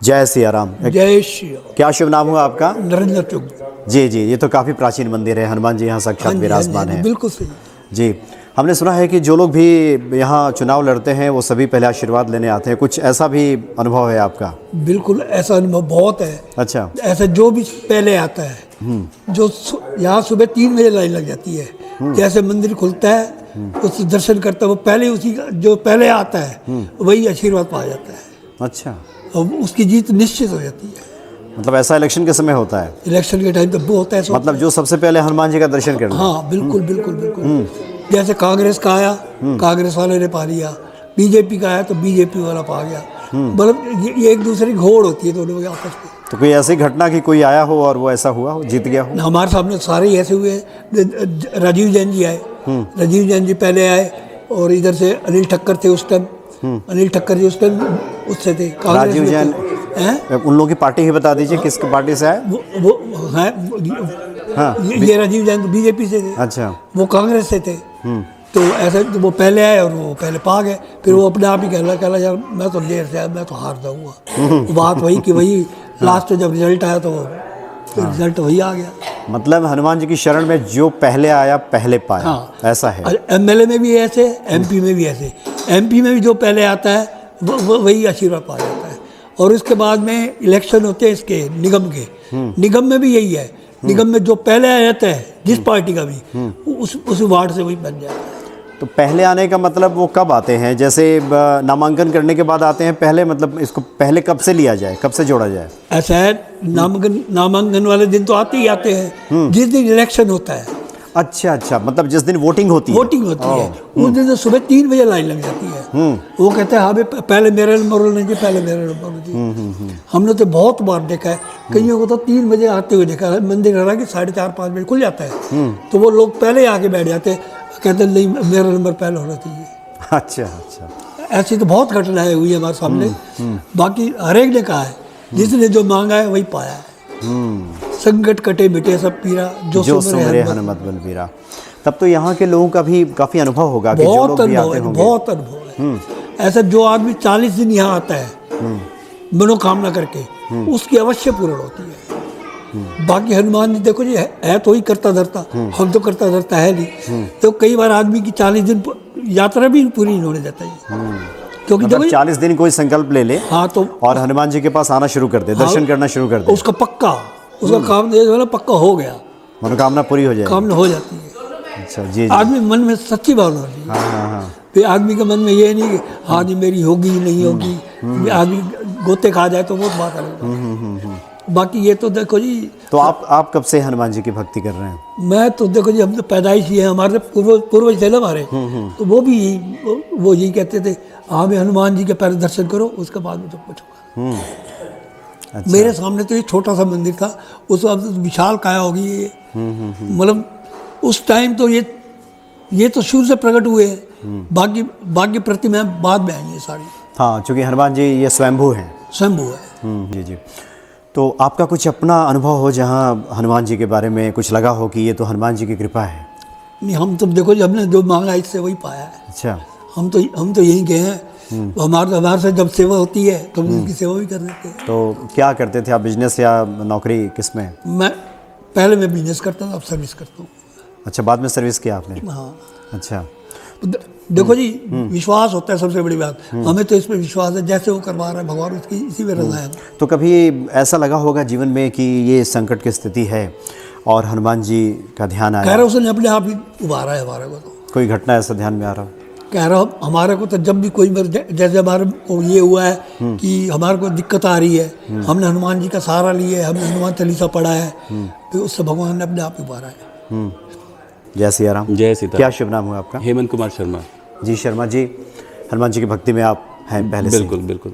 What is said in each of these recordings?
जय सिया राम। जय श्री राम। क्या शुभ नाम हुआ आपका? नरेंद्र चौक। जी जी, ये तो काफ़ी प्राचीन मंदिर है, हनुमान जी यहाँ साक्षात विराजमान है। बिल्कुल सही। जी, हमने सुना है कि जो लोग भी यहाँ चुनाव लड़ते हैं वो सभी पहले आशीर्वाद लेने आते हैं, कुछ ऐसा भी अनुभव है आपका? बिल्कुल ऐसा अनुभव बहुत है। अच्छा। ऐसा जो भी पहले आता है, जो यहाँ सुबह 3 बजे लाइन लग जाती है, जैसे मंदिर खुलता है उस दर्शन करता है, वो पहले उसी का जो पहले आता है वही आशीर्वाद पा जाता है। अच्छा, और उसकी जीत निश्चित हो जाती है। मतलब ऐसा इलेक्शन के समय होता है? इलेक्शन के टाइम तो वो होता है मतलब जो सबसे पहले हनुमान जी का दर्शन कर ले। हाँ बिल्कुल बिल्कुल बिल्कुल। जैसे कांग्रेस का आया, कांग्रेस वाले ने पा लिया, बीजेपी का आया तो बीजेपी वाला पा गया। मतलब ये एक दूसरे की घोड़ होती है दोनों के आपस में। तो कोई ऐसी घटना कि कोई आया हो और वो ऐसा हुआ हो, जीत गया हो? हमारे सामने सारे ही ऐसे हुए हैं। राजीव जैन जी आए, राजीव जैन जी पहले आए, और इधर से अनिल ठक्कर थे उस टाइम। अनिल ठक्कर जी उस टाइम उससे थे, राजीव जैन हैं। उन लोगों की पार्टी ही बता दीजिए, किस पार्टी से आए? वो है हाँ, ये राजीव जैन तो बीजेपी से थे। अच्छा। वो कांग्रेस से थे। तो ऐसे तो वो पहले आए और वो पहले पा गए। फिर वो अपने आप ही कहला यार मैं तो देर से आया, मैं तो हार जाऊँगा। बात वही कि वही लास्ट में जब रिजल्ट आया तो रिजल्ट वही आ गया। मतलब हनुमान जी की शरण में जो पहले आया पहले पाया। हाँ, ऐसा है। एमएलए में भी ऐसे, एमपी में भी ऐसे। एमपी में भी जो पहले आता है वही आशीर्वाद पा जाता है। और उसके बाद में इलेक्शन होते हैं इसके निगम के। निगम में भी यही है। निगम में जो पहले आ जाता है जिस पार्टी का भी, उस वार्ड से वही बन जाता है। तो पहले आने का मतलब वो कब आते हैं? जैसे नामांकन करने के बाद आते हैं पहले, मतलब इसको पहले कब से लिया जाए, कब से जोड़ा जाए? ऐसा है, नामांकन वाले दिन तो आते ही आते हैं जिस दिन इलेक्शन होता है। अच्छा अच्छा, मतलब जिस दिन वोटिंग होती है। वोटिंग होती है उस दिन तो सुबह 3 बजे लाइन लग जाती है। वो कहते हैं हाँ भाई पहले मेरा नंबर होना चाहिए, पहले मेरा नंबर होना चाहिए। हमने तो बहुत बार देखा है, कईयों को तो 3 बजे आते हुए देखा है। मंदिर हालांकि 4:30-5 बजे खुल जाता है, तो वो लोग पहले आके बैठ जाते हैं, कहते नहीं मेरा नंबर पहले होना चाहिए। अच्छा अच्छा, ऐसी तो बहुत घटनाएं हुई है हमारे सामने। बाकी हर एक ने कहा है जिसने जो मांगा है वही पाया है। संकट कटे मिटे सब पीरा, जो सुमरे हनुमत बलबीरा। तब तो यहाँ के लोगों का भी काफी अनुभव होगा कि जो लोग भी आते होंगे। बहुत अनुभव है। ऐसा जो आदमी 40 दिन यहाँ आता है मनोकामना करके, उसकी अवश्य पूर्ण होती है। बाकी हनुमान जी देखो जी है तो ही करता धरता, हम तो करता धरता है नहीं। तो कई बार आदमी की 40 दिन यात्रा भी पूरी नहीं होने देता है। क्योंकि मतलब 40 दिन कोई संकल्प ले ले, हाँ, तो और हनुमान जी के पास आना शुरू कर दे, दर्शन करना शुरू कर दे, उसका पक्का, उसका काम पक्का हो गया, मनोकामना पूरी हो जाए, कामना हो जाती है। अच्छा जी, आदमी मन में सच्ची भावना होती है। हाँ। फिर आदमी के मन में ये नहीं कि हाँ जी मेरी होगी नहीं होगी, आदमी गोते खा जाए तो वो बात अलग है। बाकी ये तो देखो जी। तो आप कब से हनुमान जी की भक्ति कर रहे हैं? मैं तो देखो जी, हम तो पैदाइश ही है, हमारे पूर्वज थे ना हमारे, तो वो भी वो यही कहते थे हाँ भाई हनुमान जी के पहले दर्शन करो, उसके बाद में तो कुछ होगा। अच्छा। मेरे सामने तो ये छोटा सा मंदिर था, उस वक्त विशाल काया होगी ये। मतलब उस टाइम तो ये तो शुरू से प्रकट हुए हैं। बाकी प्रतिमा बाद में आई है सारी। हाँ, चूँकि हनुमान जी ये स्वयंभू हैं। स्वयंभू है। जी जी। तो आपका कुछ अपना अनुभव हो जहाँ हनुमान जी के बारे में कुछ लगा हो कि ये तो हनुमान जी की कृपा है? नहीं, हम तो देखो जी हमने जो मांगा इससे वही पाया है। अच्छा। हम तो यहीं गए हैं। हमारे से जब सेवा होती है तो हम उनकी सेवा भी कर देते हैं। तो क्या करते थे आप, बिजनेस या नौकरी, किस में? पहले मैं बिजनेस करता था, अब सर्विस करता हूँ। अच्छा, बाद में सर्विस किया आपने? हाँ। अच्छा। देखो जी, विश्वास होता है सबसे बड़ी बात। हमें तो इसमें विश्वास है, जैसे वो करवा रहा है भगवान उसकी इसी में रजा है। तो कभी ऐसा लगा होगा जीवन में कि ये संकट की स्थिति है और हनुमान जी का ध्यान आया? कह रहा उसने अपने आप ही उबारा है हमारे को। तो कोई घटना ऐसा ध्यान में आ रहा? कह रहा हमारे को तो जब भी कोई जैसे हमारे को ये हुआ है कि हमारे को दिक्कत आ रही है, हमने हनुमान जी का सहारा लिया है, हमने हनुमान चालीसा पढ़ा है, तो उससे भगवान ने अपने आप ही उबारा है। जय सिया राम। जय सीता। क्या शुभ नाम हुआ आपका? हेमंत कुमार शर्मा। जी शर्मा जी, हनुमान जी की भक्ति में आप हैं पहले से? बिल्कुल बिल्कुल।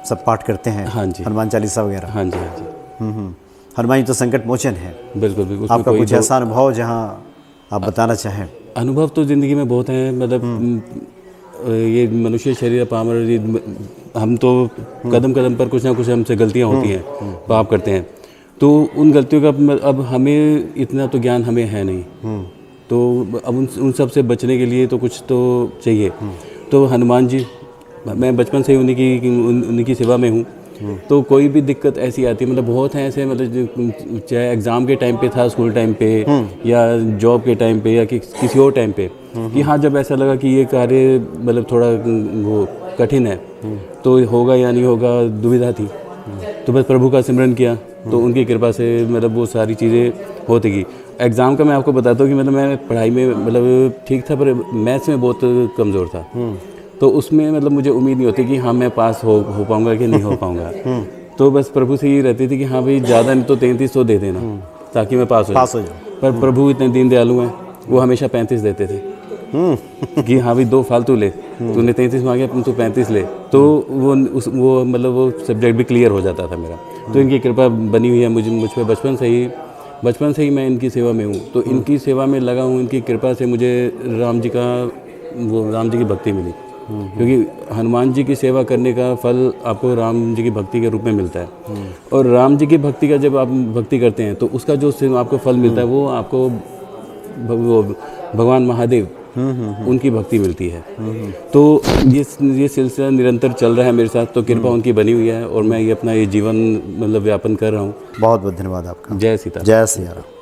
सब पाठ करते हैं? हाँ जी। हनुमान चालीसा वगैरह? हाँ जी हाँ जी। हनुमान जी तो संकट मोचन है। बिल्कुल बिल्कुल। आपका कुछ ऐसा अनुभव जहाँ आप बताना चाहें? अनुभव तो ज़िंदगी में बहुत हैं। मतलब ये मनुष्य शरीर पामर, हम तो कदम कदम पर कुछ ना कुछ हमसे गलतियाँ होती हैं, पाप करते हैं। तो उन गलतियों का अब हमें इतना तो ज्ञान हमें है नहीं, तो अब उन सब से बचने के लिए तो कुछ तो चाहिए। तो हनुमान जी, मैं बचपन से ही उन्हीं की सेवा में हूँ। तो कोई भी दिक्कत ऐसी आती है, मतलब बहुत हैं ऐसे, मतलब चाहे एग्ज़ाम के टाइम पे था, स्कूल टाइम पे, या जॉब के टाइम पे, या किसी और टाइम पे, कि हाँ जब ऐसा लगा कि ये कार्य मतलब थोड़ा वो कठिन है, तो होगा या नहीं होगा, दुविधा थी, तो बस प्रभु का सिमरन किया, तो उनकी कृपा से मतलब वो सारी चीज़ें होती गई। एग्ज़ाम का मैं आपको बताता हूँ कि मतलब मैं पढ़ाई में मतलब ठीक था, पर मैथ्स में बहुत कमज़ोर था। तो उसमें मतलब मुझे उम्मीद नहीं होती कि हाँ मैं पास हो पाऊँगा कि नहीं हो पाऊँगा। तो बस प्रभु से ये रहती थी कि हाँ भाई ज़्यादा नहीं तो 33 तो दे देना, ताकि मैं पास हो जाऊँ। पर प्रभु इतने दीन दयालु हैं, वो हमेशा 35 देते थे कि हाँ भाई 2 फालतू ले, तूने 33 मांगे तू 35 ले, तो वो मतलब वो सब्जेक्ट भी क्लियर हो जाता था मेरा। तो इनकी कृपा बनी हुई है मुझ पर बचपन से ही मैं इनकी सेवा में हूँ, तो इनकी सेवा में लगा हूँ। इनकी कृपा से मुझे राम जी की भक्ति मिली, क्योंकि हनुमान जी की सेवा करने का फल आपको राम जी की भक्ति के रूप में मिलता है। और राम जी की भक्ति का जब आप भक्ति करते हैं, तो उसका जो आपको फल मिलता है वो आपको भगवान महादेव उनकी भक्ति मिलती है। तो ये सिलसिला निरंतर चल रहा है मेरे साथ, तो कृपा उनकी बनी हुई है, और मैं ये अपना ये जीवन मतलब व्यापन कर रहा हूँ। बहुत बहुत धन्यवाद आपका। जय सीता। जय सिया राम।